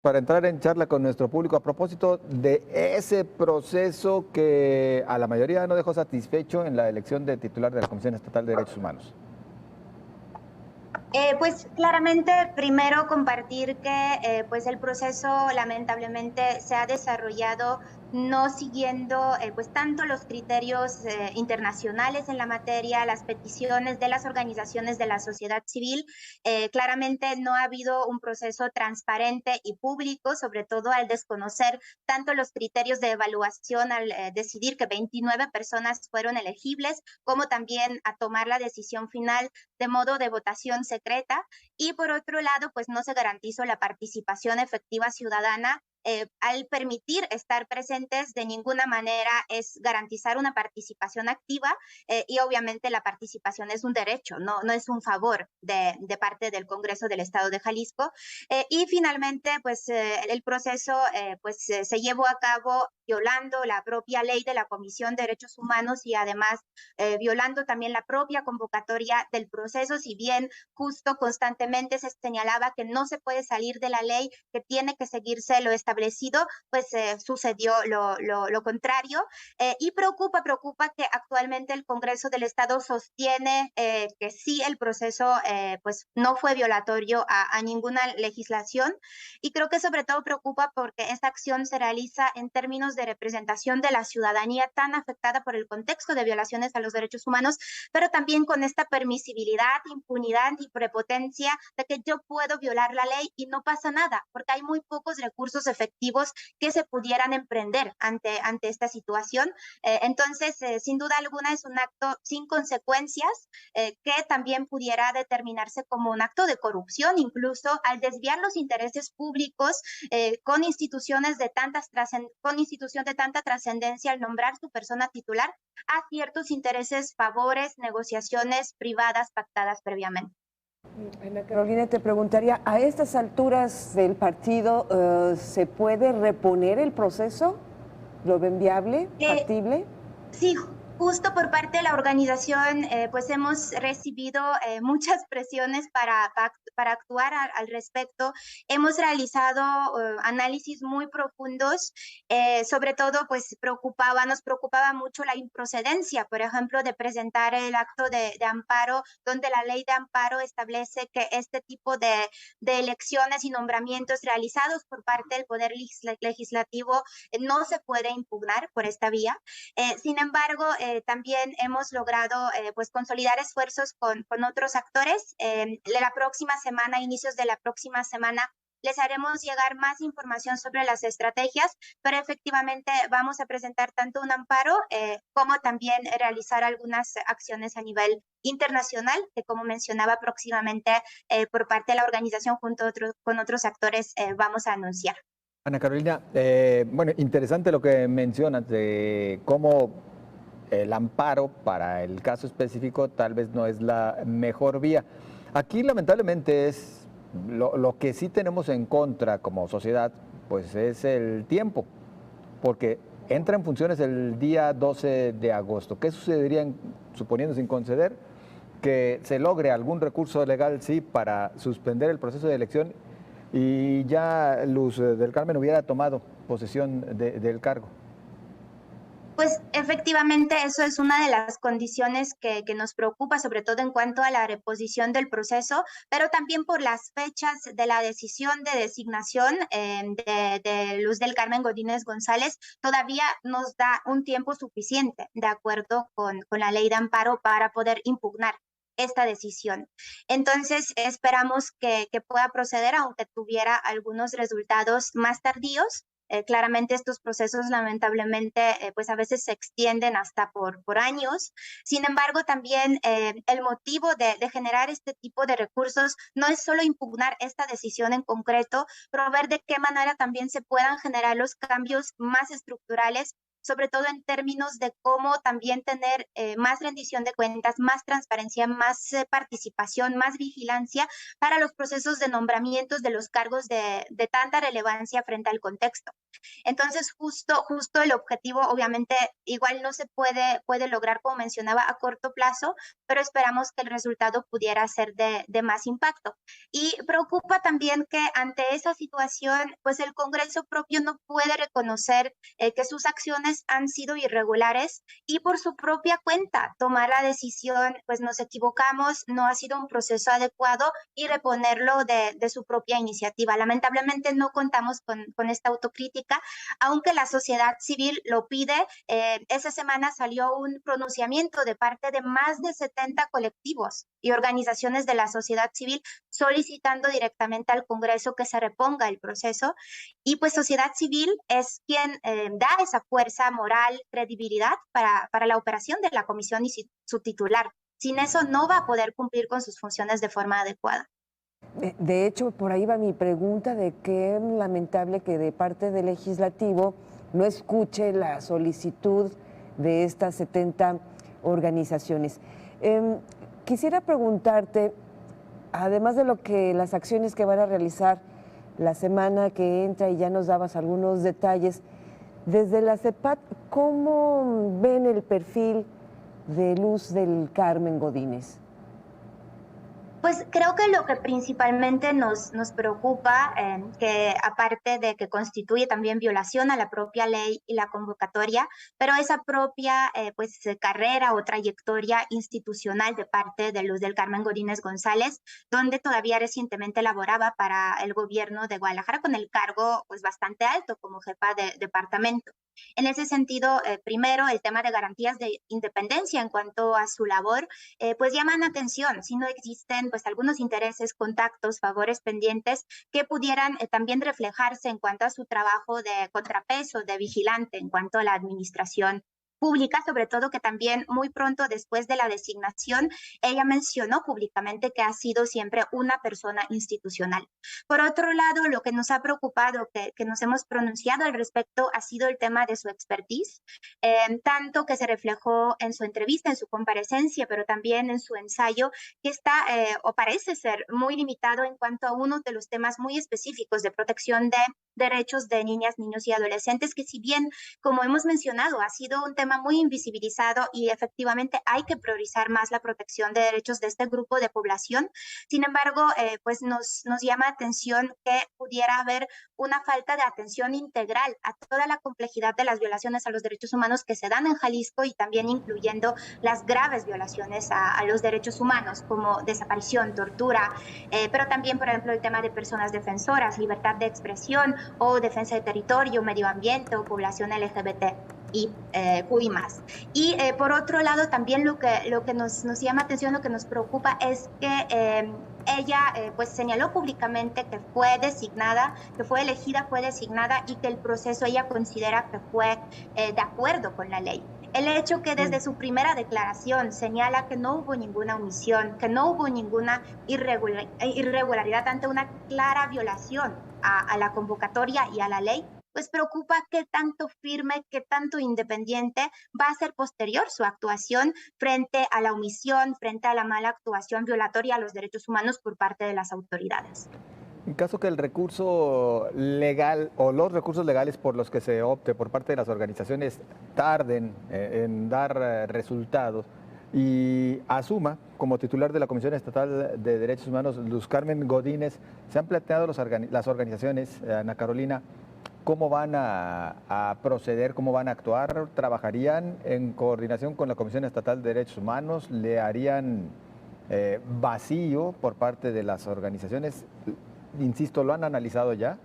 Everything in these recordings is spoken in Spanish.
para entrar en charla con nuestro público a propósito de ese proceso que a la mayoría no dejó satisfecho en la elección de titular de la Comisión Estatal de Derechos Humanos. Pues claramente, primero compartir que pues el proceso lamentablemente se ha desarrollado no siguiendo pues tanto los criterios internacionales en la materia, las peticiones de las organizaciones de la sociedad civil. Claramente no ha habido un proceso transparente y público, sobre todo al desconocer tanto los criterios de evaluación, al decidir que 29 personas fueron elegibles, como también a tomar la decisión final de modo de votación secreta, y por otro lado, pues no se garantizó la participación efectiva ciudadana. Al permitir estar presentes, de ninguna manera es garantizar una participación activa, y obviamente la participación es un derecho, no es un favor de parte del Congreso del Estado de Jalisco. Y finalmente, pues el proceso se llevó a cabo violando la propia ley de la Comisión de Derechos Humanos y además violando también la propia convocatoria del proceso, si bien justo constantemente se señalaba que no se puede salir de la ley, que tiene que seguirse lo establecido, pues sucedió lo contrario. Y preocupa que actualmente el Congreso del Estado sostiene que sí el proceso pues no fue violatorio a ninguna legislación, y creo que sobre todo preocupa porque esta acción se realiza en términos de representación de la ciudadanía tan afectada por el contexto de violaciones a los derechos humanos, pero también con esta permisibilidad, impunidad y prepotencia de que yo puedo violar la ley y no pasa nada, porque hay muy pocos recursos efectivos que se pudieran emprender ante esta situación. Entonces, sin duda alguna es un acto sin consecuencias, que también pudiera determinarse como un acto de corrupción, incluso al desviar los intereses públicos con instituciones de tanta trascendencia al nombrar su persona titular a ciertos intereses, favores, negociaciones privadas pactadas previamente. Ana Carolina, te preguntaría, ¿a estas alturas del partido se puede reponer el proceso? ¿Lo ven viable, factible? Sí, justo por parte de la organización, pues hemos recibido muchas presiones para actuar al respecto. Hemos realizado análisis muy profundos, sobre todo pues nos preocupaba mucho la improcedencia, por ejemplo, de presentar el acto de amparo, donde la ley de amparo establece que este tipo de elecciones y nombramientos realizados por parte del Poder Legislativo no se puede impugnar por esta vía. Sin embargo, también hemos logrado pues consolidar esfuerzos con otros actores. La próxima semana, inicios de la próxima semana, les haremos llegar más información sobre las estrategias, pero efectivamente vamos a presentar tanto un amparo como también realizar algunas acciones a nivel internacional, que como mencionaba próximamente por parte de la organización junto con otros actores vamos a anunciar. Ana Carolina, bueno, interesante lo que mencionas de cómo el amparo para el caso específico tal vez no es la mejor vía. Aquí lamentablemente es lo que sí tenemos en contra como sociedad, pues es el tiempo, porque entra en funciones el día 12 de agosto. ¿Qué sucedería, suponiendo sin conceder, que se logre algún recurso legal, sí, para suspender el proceso de elección y ya Luz del Carmen hubiera tomado posesión del cargo? Pues efectivamente eso es una de las condiciones que nos preocupa, sobre todo en cuanto a la reposición del proceso, pero también por las fechas de la decisión de designación de Luz del Carmen Godínez González. Todavía nos da un tiempo suficiente, de acuerdo con la ley de amparo, para poder impugnar esta decisión. Entonces esperamos que pueda proceder, aunque tuviera algunos resultados más tardíos. Claramente estos procesos lamentablemente pues a veces se extienden hasta por años. Sin embargo, también el motivo de generar este tipo de recursos no es solo impugnar esta decisión en concreto, pero ver de qué manera también se puedan generar los cambios más estructurales, sobre todo en términos de cómo también tener más rendición de cuentas, más transparencia, más participación, más vigilancia para los procesos de nombramientos de los cargos de tanta relevancia frente al contexto. Entonces, justo el objetivo, obviamente, igual no se puede lograr, como mencionaba, a corto plazo, pero esperamos que el resultado pudiera ser de más impacto. Y preocupa también que ante esa situación, pues el Congreso propio no puede reconocer que sus acciones han sido irregulares y por su propia cuenta tomar la decisión, pues nos equivocamos, no ha sido un proceso adecuado y reponerlo de su propia iniciativa. Lamentablemente no contamos con esta autocrítica, aunque la sociedad civil lo pide. Esa semana salió un pronunciamiento de parte de más de 70 colectivos y organizaciones de la sociedad civil solicitando directamente al Congreso que se reponga el proceso. Y pues sociedad civil es quien da esa fuerza moral, credibilidad para la operación de la comisión y su titular. Sin eso no va a poder cumplir con sus funciones de forma adecuada. De hecho, por ahí va mi pregunta de qué lamentable que de parte del legislativo no escuche la solicitud de estas 70 organizaciones. Quisiera preguntarte, además de las acciones que van a realizar la semana que entra, y ya nos dabas algunos detalles, desde la CEPAT, ¿cómo ven el perfil de Luz del Carmen Godínez? Pues creo que lo que principalmente nos preocupa, que aparte de que constituye también violación a la propia ley y la convocatoria, pero esa propia carrera o trayectoria institucional de parte de Luz del Carmen Godínez González, donde todavía recientemente laboraba para el gobierno de Guadalajara con el cargo pues bastante alto como jefa de departamento. En ese sentido, primero, el tema de garantías de independencia en cuanto a su labor, pues llaman atención si no existen pues algunos intereses, contactos, favores pendientes que pudieran también reflejarse en cuanto a su trabajo de contrapeso, de vigilante en cuanto a la administración pública, sobre todo que también muy pronto después de la designación, ella mencionó públicamente que ha sido siempre una persona institucional. Por otro lado, lo que nos ha preocupado, que nos hemos pronunciado al respecto, ha sido el tema de su expertise, tanto que se reflejó en su entrevista, en su comparecencia, pero también en su ensayo, que está o parece ser muy limitado en cuanto a uno de los temas muy específicos de protección de derechos de niñas, niños y adolescentes, que si bien, como hemos mencionado, ha sido un tema muy invisibilizado y efectivamente hay que priorizar más la protección de derechos de este grupo de población. Sin embargo, pues nos llama atención que pudiera haber una falta de atención integral a toda la complejidad de las violaciones a los derechos humanos que se dan en Jalisco y también incluyendo las graves violaciones a los derechos humanos como desaparición, tortura, pero también, por ejemplo, el tema de personas defensoras, libertad de expresión o defensa de territorio, medio ambiente o población LGBT y QI+. Y por otro lado, también lo que nos llama atención, lo que nos preocupa es que ella pues señaló públicamente que fue designada, que fue elegida, fue designada y que el proceso ella considera que fue de acuerdo con la ley. El hecho que desde su primera declaración señala que no hubo ninguna omisión, que no hubo ninguna irregularidad ante una clara violación a la convocatoria y a la ley, pues preocupa qué tanto firme, qué tanto independiente va a ser posterior su actuación frente a la omisión, frente a la mala actuación violatoria a los derechos humanos por parte de las autoridades. En caso que el recurso legal o los recursos legales por los que se opte por parte de las organizaciones tarden en dar resultados y asuma como titular de la Comisión Estatal de Derechos Humanos Luz Carmen Godínez, se han planteado las organizaciones, Ana Carolina, ¿cómo van a proceder, cómo van a actuar? ¿Trabajarían en coordinación con la Comisión Estatal de Derechos Humanos? ¿Le harían vacío por parte de las organizaciones? Insisto, ¿lo han analizado ya?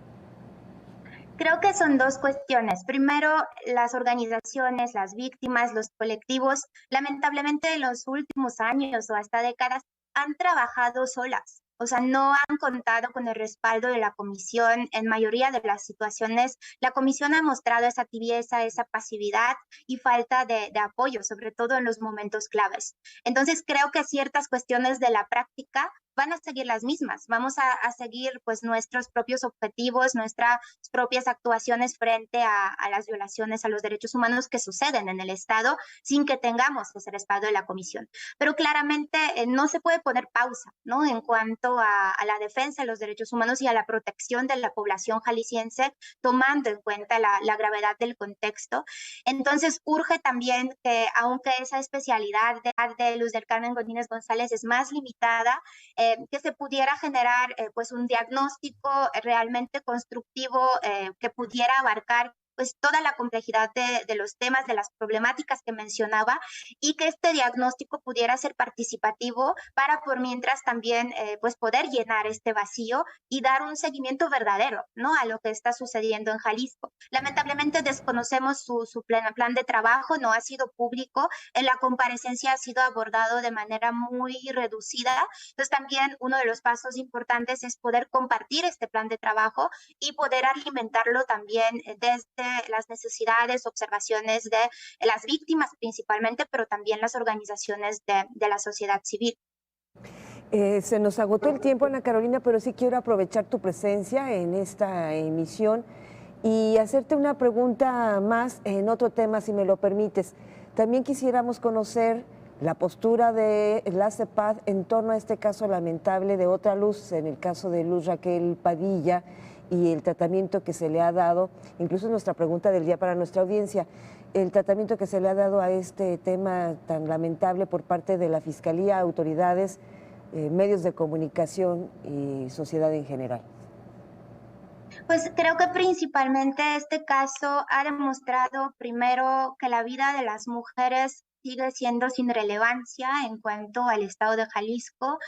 Creo que son dos cuestiones. Primero, las organizaciones, las víctimas, los colectivos, lamentablemente en los últimos años o hasta décadas han trabajado solas. O sea, no han contado con el respaldo de la comisión. En mayoría de las situaciones, la comisión ha mostrado esa tibieza, esa pasividad y falta de apoyo, sobre todo en los momentos claves. Entonces, creo que ciertas cuestiones de la práctica van a seguir las mismas. Vamos a seguir pues nuestros propios objetivos, nuestras propias actuaciones frente a las violaciones a los derechos humanos que suceden en el Estado sin que tengamos ese respaldo de la Comisión. Pero claramente no se puede poner pausa, ¿no? En cuanto a la defensa de los derechos humanos y a la protección de la población jalisciense, tomando en cuenta la gravedad del contexto. Entonces urge también que, aunque esa especialidad de Luz del Carmen Godínez González es más limitada, que se pudiera generar pues un diagnóstico realmente constructivo que pudiera abarcar pues toda la complejidad de los temas, de las problemáticas que mencionaba, y que este diagnóstico pudiera ser participativo para por mientras también pues poder llenar este vacío y dar un seguimiento verdadero, ¿no? A lo que está sucediendo en Jalisco. Lamentablemente desconocemos su plan de trabajo, no ha sido público, en la comparecencia ha sido abordado de manera muy reducida. Entonces también uno de los pasos importantes es poder compartir este plan de trabajo y poder alimentarlo también desde las necesidades, observaciones de las víctimas principalmente, pero también las organizaciones de la sociedad civil. Se nos agotó el tiempo, Ana Carolina, pero sí quiero aprovechar tu presencia en esta emisión y hacerte una pregunta más en otro tema, si me lo permites. También quisiéramos conocer la postura de la CEPAD en torno a este caso lamentable de Otra Luz, en el caso de Luz Raquel Padilla, y el tratamiento que se le ha dado, incluso nuestra pregunta del día para nuestra audiencia, el tratamiento que se le ha dado a este tema tan lamentable por parte de la Fiscalía, autoridades, medios de comunicación y sociedad en general. Pues creo que principalmente este caso ha demostrado primero que la vida de las mujeres sigue siendo sin relevancia en cuanto al estado de Jalisco,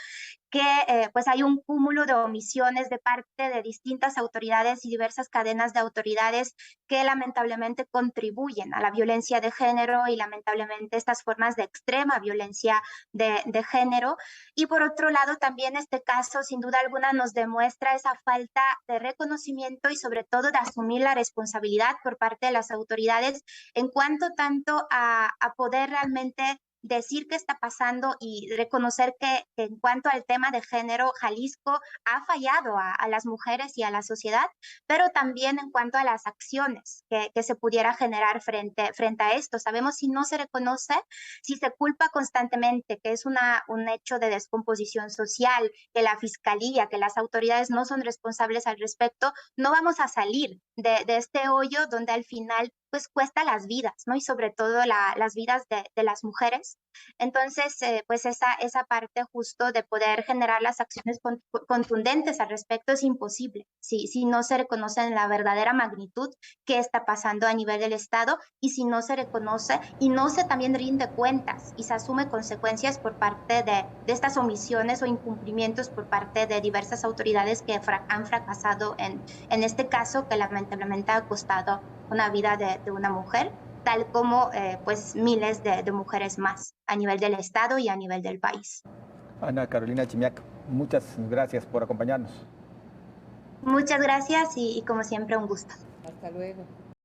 que pues hay un cúmulo de omisiones de parte de distintas autoridades y diversas cadenas de autoridades que lamentablemente contribuyen a la violencia de género y lamentablemente estas formas de extrema violencia de género. Y por otro lado, también este caso sin duda alguna nos demuestra esa falta de reconocimiento y sobre todo de asumir la responsabilidad por parte de las autoridades en cuanto tanto a poder realmente decir qué está pasando y reconocer que en cuanto al tema de género, Jalisco ha fallado a las mujeres y a la sociedad, pero también en cuanto a las acciones que se pudiera generar frente a esto. Sabemos si no se reconoce, si se culpa constantemente, que es un hecho de descomposición social, que la fiscalía, que las autoridades no son responsables al respecto, no vamos a salir de este hoyo donde al final pues cuesta las vidas, ¿no? Y sobre todo las vidas de las mujeres. Entonces, pues esa parte justo de poder generar las acciones contundentes al respecto es imposible si no se reconoce en la verdadera magnitud qué está pasando a nivel del Estado y si no se reconoce y no se también rinde cuentas y se asume consecuencias por parte de estas omisiones o incumplimientos por parte de diversas autoridades que han fracasado en este caso que lamentablemente ha costado una vida de una mujer, tal como pues miles de mujeres más a nivel del Estado y a nivel del país. Ana Carolina Chimiak, muchas gracias por acompañarnos. Muchas gracias y como siempre un gusto. Hasta luego.